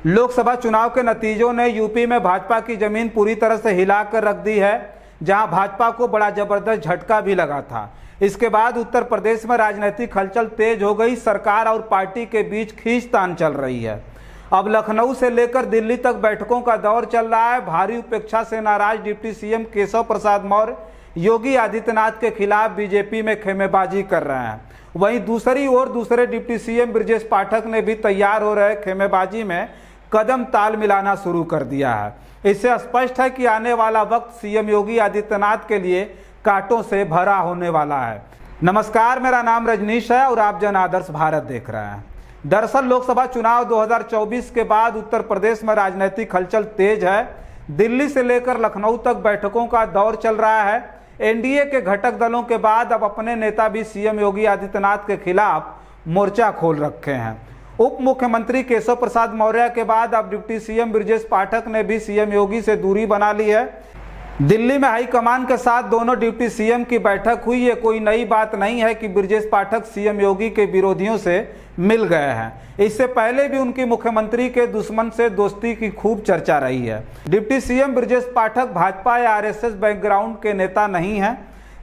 लोकसभा चुनाव के नतीजों ने यूपी में भाजपा की जमीन पूरी तरह से हिलाकर रख दी है, जहां भाजपा को बड़ा जबरदस्त झटका भी लगा था। इसके बाद उत्तर प्रदेश में राजनीतिक हलचल तेज हो गई। सरकार और पार्टी के बीच खींचतान चल रही है। अब लखनऊ से लेकर दिल्ली तक बैठकों का दौर चल रहा है। भारी उपेक्षा से नाराज डिप्टी सीएम केशव प्रसाद मौर्य योगी आदित्यनाथ के खिलाफ बीजेपी में खेमेबाजी कर रहे हैं। वहीं दूसरी ओर दूसरे डिप्टी सीएम ब्रजेश पाठक ने भी तैयार हो रहे खेमेबाजी में कदम ताल मिलाना शुरू कर दिया है। इससे स्पष्ट है कि आने वाला वक्त सीएम योगी आदित्यनाथ के लिए कांटों से भरा होने वाला है। नमस्कार, मेरा नाम रजनीश है और आप जन आदर्श भारत देख रहे हैं। दरअसल लोकसभा चुनाव 2024 के बाद उत्तर प्रदेश में राजनीतिक हलचल तेज है। दिल्ली से लेकर लखनऊ तक बैठकों का दौर चल रहा है। एनडीए के घटक दलों के बाद अब अपने नेता भी सीएम योगी आदित्यनाथ के खिलाफ मोर्चा खोल रखे हैं। उप मुख्यमंत्री केशव प्रसाद मौर्य के बाद अब डिप्टी सीएम ब्रजेश पाठक ने भी सीएम योगी से दूरी बना ली है। दिल्ली में हाईकमान के साथ दोनों डिप्टी सीएम की बैठक हुई। ये कोई नई बात नहीं है कि ब्रजेश पाठक सीएम योगी के विरोधियों से मिल गए हैं। इससे पहले भी उनकी मुख्यमंत्री के दुश्मन से दोस्ती की खूब चर्चा रही है। डिप्टी सीएम ब्रजेश पाठक भाजपा या आरएसएस बैकग्राउंड के नेता नहीं हैं।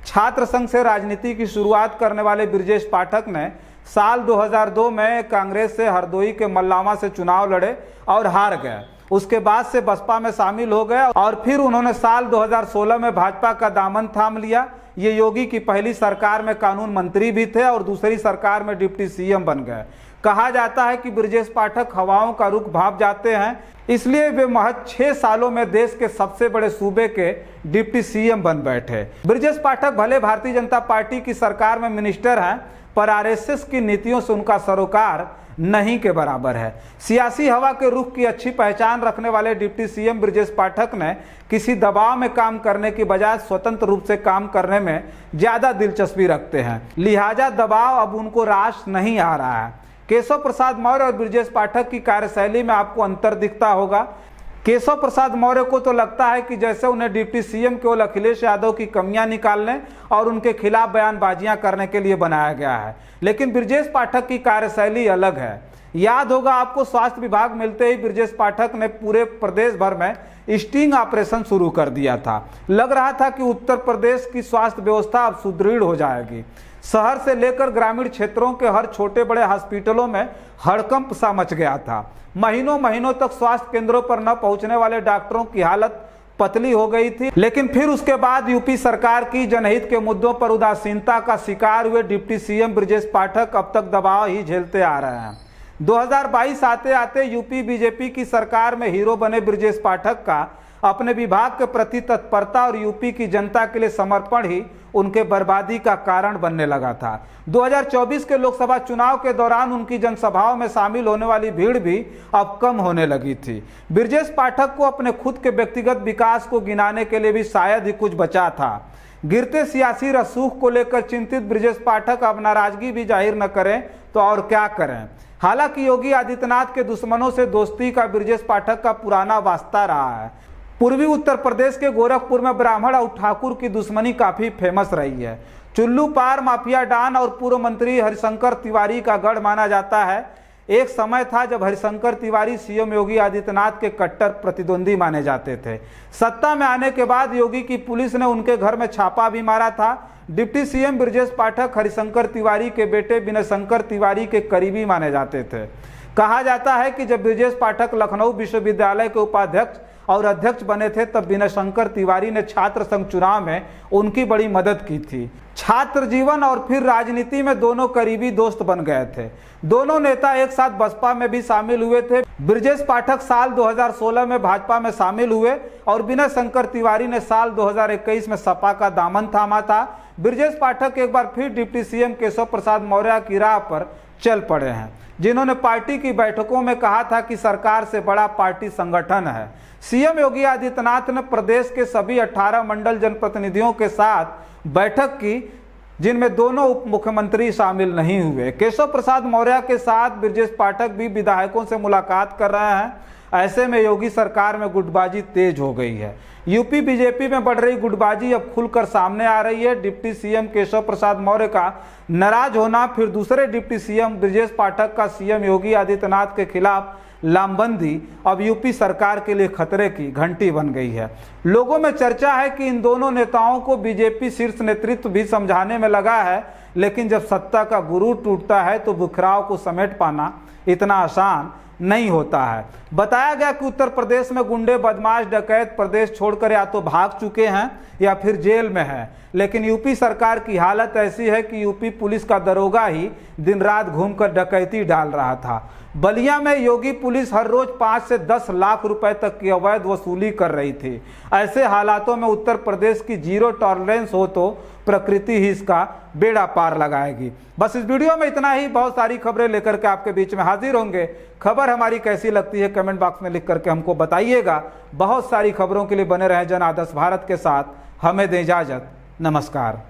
छात्र संघ से राजनीति की शुरुआत करने वाले ब्रजेश पाठक ने साल 2002 में कांग्रेस से हरदोई के मल्लावा से चुनाव लड़े और हार गए। उसके बाद से बसपा में शामिल हो गए और फिर उन्होंने साल 2016 में भाजपा का दामन थाम लिया। ये योगी की पहली सरकार में कानून मंत्री भी थे और दूसरी सरकार में डिप्टी सीएम बन गए। कहा जाता है कि ब्रजेश पाठक हवाओं का रुख भाप जाते हैं, इसलिए वे महज 6 सालों में देश के सबसे बड़े सूबे के डिप्टी सीएम बन बैठे। ब्रजेश पाठक भले भारतीय जनता पार्टी की सरकार में मिनिस्टर हैं, पर आरएसएस की नीतियों से उनका सरोकार नहीं के बराबर है। सियासी हवा के रुख की अच्छी पहचान रखने वाले डिप्टी सीएम ब्रजेश पाठक ने किसी दबाव में काम करने की बजाय स्वतंत्र रूप से काम करने में ज्यादा दिलचस्पी रखते हैं। लिहाजा दबाव अब उनको रास नहीं आ रहा है। केशव प्रसाद मौर्य और ब्रजेश पाठक की कार्यशैली में आपको अंतर दिखता होगा। केशव प्रसाद मौर्य को तो लगता है कि जैसे उन्हें डिप्टी सीएम केवल अखिलेश यादव की कमियां निकालने और उनके खिलाफ बयानबाजियां करने के लिए बनाया गया है, लेकिन ब्रजेश पाठक की कार्यशैली अलग है। याद होगा आपको, स्वास्थ्य विभाग मिलते ही ब्रजेश पाठक ने पूरे प्रदेश भर में स्टिंग ऑपरेशन शुरू कर दिया था। लग रहा था कि उत्तर प्रदेश की स्वास्थ्य व्यवस्था अब सुदृढ़ हो जाएगी। शहर से लेकर ग्रामीण क्षेत्रों के हर छोटे बड़े हॉस्पिटलों में हड़कंप सा मच गया था। महीनों महीनों तक स्वास्थ्य केंद्रों पर न पहुंचने वाले डॉक्टरों की हालत पतली हो गई थी। लेकिन फिर उसके बाद यूपी सरकार की जनहित के मुद्दों पर उदासीनता का शिकार हुए डिप्टी सीएम ब्रजेश पाठक अब तक दबाव ही झेलते आ रहे हैं। 2022 आते आते यूपी बीजेपी की सरकार में हीरो बने ब्रजेश पाठक का अपने विभाग के प्रति तत्परता और यूपी की जनता के लिए समर्पण ही उनके बर्बादी का कारण बनने लगा था। 2024 के लोकसभा चुनाव के दौरान उनकी जनसभाओं में शामिल होने वाली भीड़ भी अब कम होने लगी थी। ब्रजेश पाठक को अपने खुद के व्यक्तिगत विकास को गिनाने के लिए भी शायद ही कुछ बचा था। गिरते सियासी रसूख को लेकर चिंतित ब्रजेश पाठक अब नाराजगी भी जाहिर न करें तो और क्या करें। हालांकि योगी आदित्यनाथ के दुश्मनों से दोस्ती का ब्रजेश पाठक का पुराना वास्ता रहा है। पूर्वी उत्तर प्रदेश के गोरखपुर में ब्राह्मण और ठाकुर की दुश्मनी काफी फेमस रही है। चुल्लू पार माफिया डान और पूर्व मंत्री हरिशंकर तिवारी का गढ़ माना जाता है। एक समय था जब हरिशंकर तिवारी सीएम योगी आदित्यनाथ के कट्टर प्रतिद्वंदी माने जाते थे। सत्ता में आने के बाद योगी की पुलिस ने उनके घर में छापा भी मारा था। डिप्टी सीएम ब्रजेश पाठक हरिशंकर तिवारी के बेटे विनय शंकर तिवारी के करीबी माने जाते थे। कहा जाता है कि जब ब्रजेश पाठक लखनऊ विश्वविद्यालय के उपाध्यक्ष और अध्यक्ष बने थे, तब विनय शंकर तिवारी ने छात्र संघ चुनाव में उनकी बड़ी मदद की थी। छात्र जीवन और फिर राजनीति में दोनों करीबी दोस्त बन गए थे। दोनों नेता एक साथ बसपा में भी शामिल हुए थे। ब्रजेश पाठक साल 2016 में भाजपा में शामिल हुए और विनय शंकर तिवारी ने साल 2021 में सपा का दामन थामा था। ब्रजेश पाठक एक बार फिर डिप्टी सीएम केशव प्रसाद मौर्य की राह पर चल पड़े हैं, जिन्होंने पार्टी की बैठकों में कहा था कि सरकार से बड़ा पार्टी संगठन है। सीएम योगी आदित्यनाथ ने प्रदेश के सभी 18 मंडल जनप्रतिनिधियों के साथ बैठक की, जिनमें दोनों उप मुख्यमंत्री शामिल नहीं हुए। केशव प्रसाद मौर्य के साथ ब्रजेश पाठक भी विधायकों से मुलाकात कर रहे हैं। ऐसे में योगी सरकार में गुटबाजी तेज हो गई है। यूपी बीजेपी में बढ़ रही गुटबाजी अब खुलकर सामने आ रही है। डिप्टी सीएम केशव प्रसाद मौर्य का नाराज होना, फिर दूसरे डिप्टी सीएम ब्रजेश पाठक का सीएम योगी आदित्यनाथ के खिलाफ लामबंदी अब यूपी सरकार के लिए खतरे की घंटी बन गई है। लोगों में चर्चा है कि इन दोनों नेताओं को बीजेपी शीर्ष नेतृत्व भी समझाने में लगा है, लेकिन जब सत्ता का गुरूर टूटता है तो बिखराव को समेट पाना इतना आसान नहीं होता है। बताया गया कि उत्तर प्रदेश में गुंडे, बदमाश, डकैत प्रदेश छोड़कर या तो भाग चुके हैं या फिर जेल में हैं, लेकिन यूपी सरकार की हालत ऐसी है कि यूपी पुलिस का दरोगा ही दिन रात घूमकर डकैती डाल रहा था। बलिया में योगी पुलिस हर रोज 5 से 10 लाख रुपए तक की अवैध वसूली कर रही थी। ऐसे हालातों में उत्तर प्रदेश की जीरो टॉलरेंस हो तो प्रकृति ही इसका बेड़ा पार लगाएगी। बस इस वीडियो में इतना ही। बहुत सारी खबरें लेकर के आपके बीच में हाजिर होंगे। खबर हमारी कैसी लगती है कमेंट बॉक्स में लिख करके हमको बताइएगा। बहुत सारी खबरों के लिए बने रहें जन आदर्श भारत के साथ। हमें दें इजाजत। नमस्कार।